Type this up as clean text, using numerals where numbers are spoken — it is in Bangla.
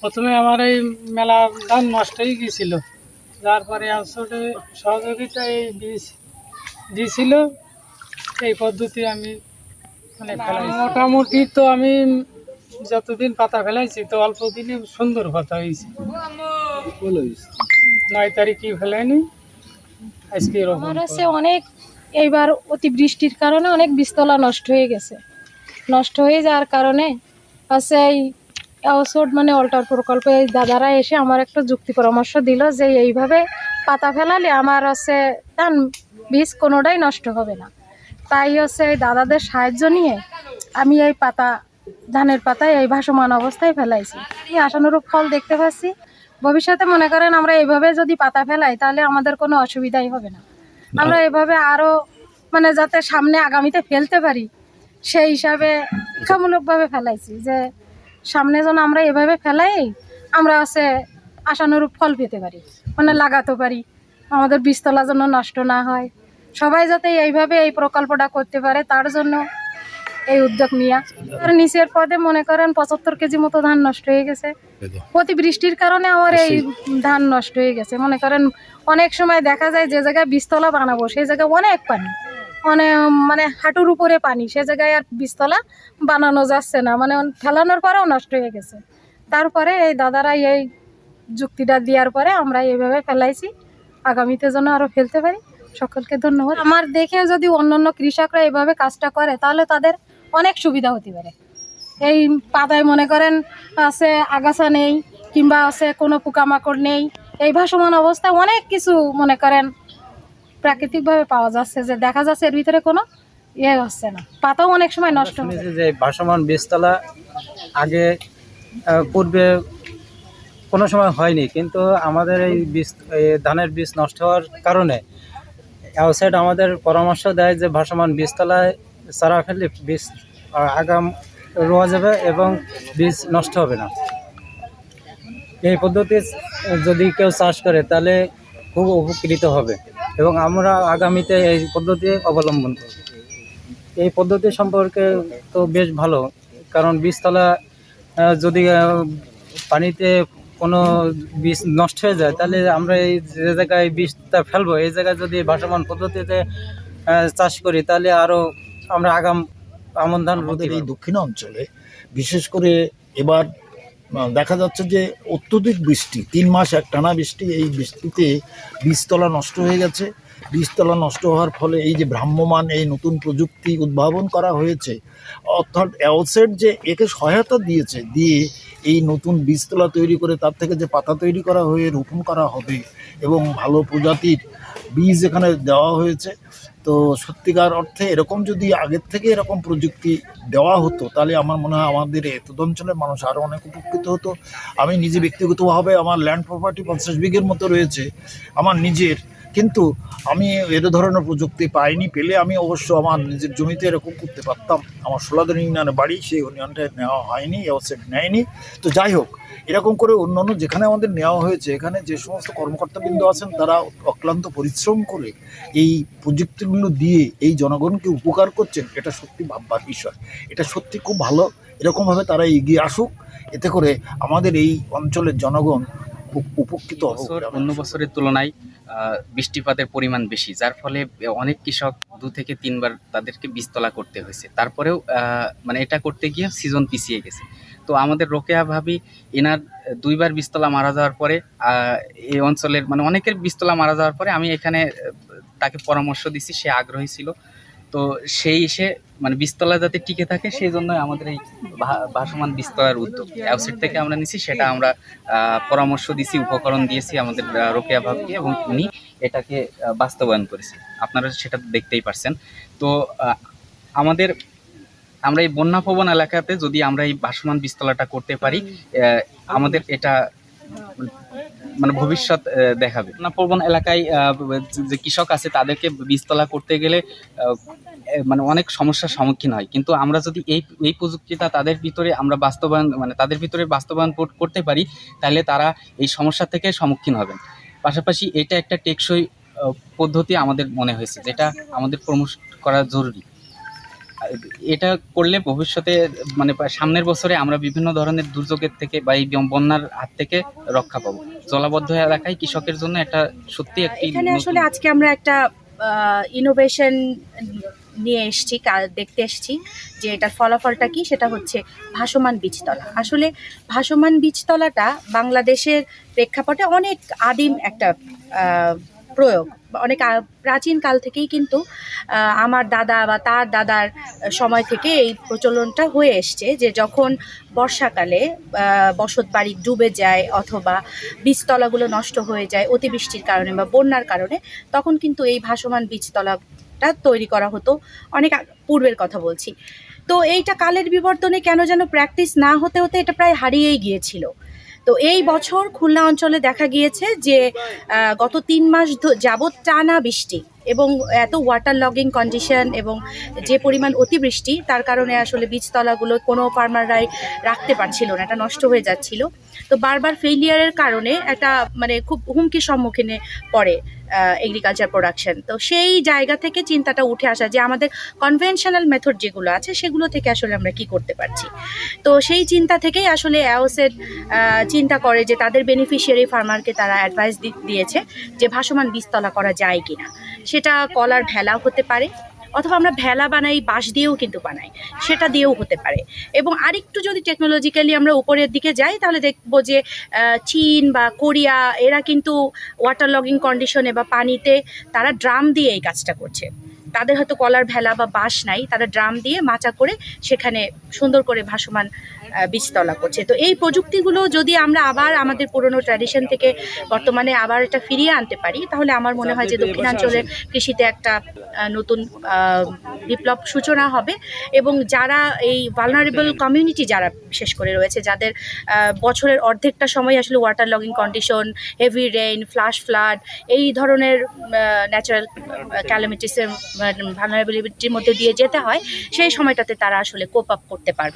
প্রথমে আমার এই মেলা ধান নষ্ট হয়ে গিয়েছিল, যার পরে আসলে সহযোগিতা এই বীজ দিয়েছিল। এই পদ্ধতি আমি মানে ফেলাইছি। মোটামুটি তো আমি যতদিন পাতা ফেলাইছি তো অল্প দিনে সুন্দর পাতা হয়েছে। 9 তারিখে ফেলাইনি, আজকে এরকম অনেক এইবার অতিবৃষ্টির কারণে অনেক বীজতলা নষ্ট হয়ে গেছে। নষ্ট হয়ে যাওয়ার কারণে আছে এই ওষুধ মানে অল্টার প্রকল্পে এই দাদারা এসে আমার একটা যুক্তি পরামর্শ দিল যে এইভাবে পাতা ফেলালে আমার আছে ধান বীজ কোনোটাই নষ্ট হবে না। তাই হচ্ছে এই দাদাদের সাহায্য নিয়ে আমি এই ধানের পাতায় এই ভাসমান অবস্থায় ফেলাইছি। এই আশানুরূপ ফল দেখতে পাচ্ছি। ভবিষ্যতে মনে করেন আমরা এইভাবে যদি পাতা ফেলাই তাহলে আমাদের কোনো অসুবিধাই হবে না। আমরা এভাবে আরও মানে যাতে সামনে আগামীতে ফেলতে পারি সেই হিসাবে শিক্ষামূলকভাবে ফেলাইছি, যে সামনে যেন আমরা এভাবে ফেলাই আমরা আছে আশানুরূপ ফল পেতে পারি, মানে লাগাতে পারি, আমাদের বীজতলা যেন নষ্ট না হয়। সবাই যাতে এইভাবে এই প্রকল্পটা করতে পারে তার জন্য এই উদ্যোগ নিয়ে। আর নিচের পদে মনে করেন 75 কেজি মতো ধান নষ্ট হয়ে গেছে। অতিবৃষ্টির কারণে আমার এই ধান নষ্ট হয়ে গেছে। মনে করেন অনেক সময় দেখা যায় যে জায়গায় বীজতলা বানাবো সেই জায়গায় অনেক পানি, মানে হাঁটুর উপরে পানি, সে জায়গায় আর বীজতলা বানানো যাচ্ছে না, মানে ফেলানোর পরেও নষ্ট হয়ে গেছে। তারপরে এই দাদারা এই যুক্তিটা দেওয়ার পরে আমরা এইভাবে ফেলাইছি, আগামীতে যেন আরও ফেলতে পারি। সকলকে ধন্যবাদ। আমার দেখে যদি অন্যান্য কৃষকরা এইভাবে কাজটা করে তাহলে তাদের অনেক সুবিধা হতে পারে। এই পাতায় মনে করেন আছে আগাছা নেই কিংবা আছে কোনো পোকামাকড় নেই, এই ভাসমান অবস্থায় অনেক কিছু মনে করেন প্রাকৃতিকভাবে পাওয়া যাচ্ছে, যে দেখা যাচ্ছে এর ভিতরে কোনো ইয়ে হচ্ছে না, পাতাও অনেক সময় নষ্ট হচ্ছে। যে ভাসমান বীজতলা আগে পূর্বে কোনো সময় হয়নি, কিন্তু আমাদের এই ধানের বীজ নষ্ট হওয়ার কারণে আউটসাইড আমাদের পরামর্শ দেয় যে ভাসমান বীজতলায় চারা ফেললে বীজ আগাম রোয়া যাবে এবং বীজ নষ্ট হবে না। এই পদ্ধতি যদি কেউ চাষ করে তাহলে খুব উপকৃত হবে এবং আমরা আগামীতে এই পদ্ধতি অবলম্বন করব। এই পদ্ধতি সম্পর্কে তো বেশ ভালো, কারণ বীজতলা যদি পানিতে কোনো বীজ নষ্ট হয়ে যায় তাহলে আমরা এই যে জায়গায় বীজটা ফেলবো এই জায়গায় যদি ভাসমান পদ্ধতিতে চাষ করি তাহলে আরও আমরা আগাম আমন ধান। আমাদের এই দক্ষিণ অঞ্চলে বিশেষ করে এবার দেখা যাচ্ছে যে অত্যধিক বৃষ্টি, 3 মাস একটানা বৃষ্টি, এই বৃষ্টিতে বীজতলা নষ্ট হয়ে গেছে। বীজতলা নষ্ট হওয়ার ফলে এই যে ভ্রাম্যমান এই নতুন প্রযুক্তি উদ্ভাবন করা হয়েছে, অর্থাৎ অ্যাওসেট যে একে সহায়তা দিয়েছে, দিয়ে এই নতুন বীজতলা তৈরি করে তার থেকে যে পাতা তৈরি করা হয়ে রোপণ করা হবে এবং ভালো প্রজাতির বীজ এখানে দেওয়া হয়েছে। তো সত্যিকার অর্থে এরকম যদি আগের থেকে এরকম প্রযুক্তি দেওয়া হতো তাহলে আমার মনে হয় আমাদের এতদ অঞ্চলের মানুষ আরও অনেক উপকৃত হতো। আমি নিজে ব্যক্তিগতভাবে আমার ল্যান্ড প্রপার্টি 50 বিঘের মতো রয়েছে আমার নিজের, কিন্তু আমি এর ধরনের প্রযুক্তি পাইনি। পেলে আমি অবশ্য আমার নিজের জমিতে এরকম করতে পারতাম। আমার 16 ইউনিয়নে বাড়ি, সেই ইউনিয়নটা নেওয়া হয়নি, অবশ্যই নেয়নি। তো যাই হোক, এরকম করে অন্যান্য যেখানে আমাদের নেওয়া হয়েছে এখানে যে সমস্ত কর্মকর্তাবৃন্দ আছেন তারা অক্লান্ত পরিশ্রম করে এই প্রযুক্তিগুলো দিয়ে এই জনগণকে উপকার করছেন, এটা সত্যি ভাববার বিষয়। এটা সত্যি খুব ভালো। এরকমভাবে তারা এগিয়ে আসুক, এতে করে আমাদের এই অঞ্চলের জনগণ খুব উপকৃত হবে। অন্য বছরের তুলনায় বৃষ্টিপাতের পরিমাণ বেশি, যার ফলে অনেক কৃষক 2 থেকে 3 বার তাদেরকে বীজতলা করতে হয়েছে। তারপরেও মানে এটা করতে গিয়ে সিজন পিছিয়ে গেছে। তো আমাদের রোকেয়া ভাবি এনার 2 বার বীজতলা মারা যাওয়ার পরে এই অঞ্চলের মানে অনেকের বীজতলা মারা যাওয়ার পরে আমি এখানে তাকে পরামর্শ দিছি, সে আগ্রহী ছিল। তো সেই এসে মানে বীজতলা যাতে টিকে থাকে সেই জন্যই আমাদের এই ভাসমান বীজতলার উদ্যোগ অ্যাওসেট থেকে আমরা নিছি। সেটা আমরা পরামর্শ দিছি, উপকরণ দিয়েছি আমাদের রোকেয়া ভাবকে এবং উনি এটাকে বাস্তবায়ন করেছে। আপনারা সেটা দেখতেই পারছেন। তো আমরা এই বন্যাপ্রবণ এলাকাতে যদি আমরা এই ভাসমান বীজতলাটা করতে পারি, আমাদের এটা মানে ভবিষ্যৎ দেখাবে। বন্যাপ্রবণ এলাকায় যে কৃষক আছে তাদেরকে বীজতলা করতে গেলে মানে অনেক সমস্যার সম্মুখীন হয়, কিন্তু আমরা যদি এই প্রযুক্তিটা তাদের ভিতরে আমরা বাস্তবায়ন করতে পারি তাহলে তারা এই সমস্যা থেকে সম্মুখীন হবেন। পাশাপাশি এটা একটা টেকসই পদ্ধতি আমাদের মনে হয়েছে, যেটা আমাদের প্রমোট করা জরুরি। এটা করলে ভবিষ্যতে মানে সামনের বছরে আমরা বিভিন্ন ধরনের দুর্যোগের থেকে বা এই বন্যার হাত থেকে রক্ষা পাবো। জলাবদ্ধ এলাকায় কৃষকের জন্য এটা সত্যি একটি এখানে নতুন- আসলে আজকে আমরা একটা ইনোভেশন নিয়ে এসেছি, দেখতে এসেছি যে এটার ফলাফলটা কি। সেটা হচ্ছে ভাসমান বীজতলা। আসলে ভাসমান বীজতলাটা বাংলাদেশের প্রেক্ষাপটে অনেক আদিম একটা প্রয়োগ, অনেক প্রাচীন কাল থেকেই কিন্তু আমার দাদা বা তার দাদার সময় থেকে এই প্রচলনটা হয়ে এসছে যে যখন বর্ষাকালে বসত বাড়ি ডুবে যায় অথবা বীজতলাগুলো নষ্ট হয়ে যায় অতিবৃষ্টির কারণে বা বন্যার কারণে, তখন কিন্তু এই ভাসমান বীজতলাটা তৈরি করা হতো। অনেক পূর্বের কথা বলছি। তো এইটা কালের বিবর্তনে কেন যেন প্র্যাকটিস না হতে হতে এটা প্রায় হারিয়েই গিয়েছিল। তো এই বছর খুলনা অঞ্চলে দেখা গিয়েছে যে গত 3 মাস যাবৎ টানা বৃষ্টি এবং এত ওয়াটার লগিং কন্ডিশন এবং যে পরিমাণ অতিবৃষ্টি, তার কারণে আসলে বীজতলাগুলো কোনো ফার্মাররাই রাখতে পারছিল না, এটা নষ্ট হয়ে যাচ্ছিল। তো বারবার ফেইলিয়ারের কারণে একটা মানে খুব হুমকির সম্মুখীনে পড়ে এগ্রিকালচার প্রোডাকশন। তো সেই জায়গা থেকে চিন্তাটা উঠে আসা যে আমাদের কনভেনশনাল মেথড যেগুলো আছে সেগুলো থেকে আসলে আমরা কি করতে পারছি। তো সেই চিন্তা থেকেই আসলে অ্যাওসেড চিন্তা করে যে তাদের বেনিফিশিয়ারি ফার্মারকে তারা অ্যাডভাইস দিয়েছে যে ভাসমান বীজতলা করা যায় কিনা। সেটা কলার ভেলা হতে পারে অথবা আমরা ভেলা বানাই বাঁশ দিয়েও কিন্তু বানাই, সেটা দিয়েও হতে পারে। এবং আরেকটু যদি টেকনোলজিক্যালি আমরা উপরের দিকে যাই তাহলে দেখবো যে চীন বা কোরিয়া এরা কিন্তু ওয়াটার লগিং কন্ডিশনে বা পানিতে তারা ড্রাম দিয়ে এই কাজটা করছে। তাদের হয়তো কলার ভেলা বা বাঁশ নাই, তারা ড্রাম দিয়ে মাচা করে সেখানে সুন্দর করে ভাসমান বীজতলা করছে। তো এই প্রযুক্তিগুলো যদি আমরা আবার আমাদের পুরনো ট্র্যাডিশন থেকে বর্তমানে আবার এটা ফিরিয়ে আনতে পারি তাহলে আমার মনে হয় যে দক্ষিণাঞ্চলের কৃষিতে একটা নতুন বিপ্লব সূচনা হবে। এবং যারা এই ভালনারেবল কমিউনিটি যারা বিশেষ করে রয়েছে, যাদের বছরের অর্ধেকটা সময় আসলে water logging condition, heavy rain, flush flood এই ধরনের ন্যাচারাল ক্যালামিটিসের ভালনারেবিলিটির মধ্যে দিয়ে যেতে হয়, সেই সময়টাতে তারা আসলে কোপ আপ করতে পারবে।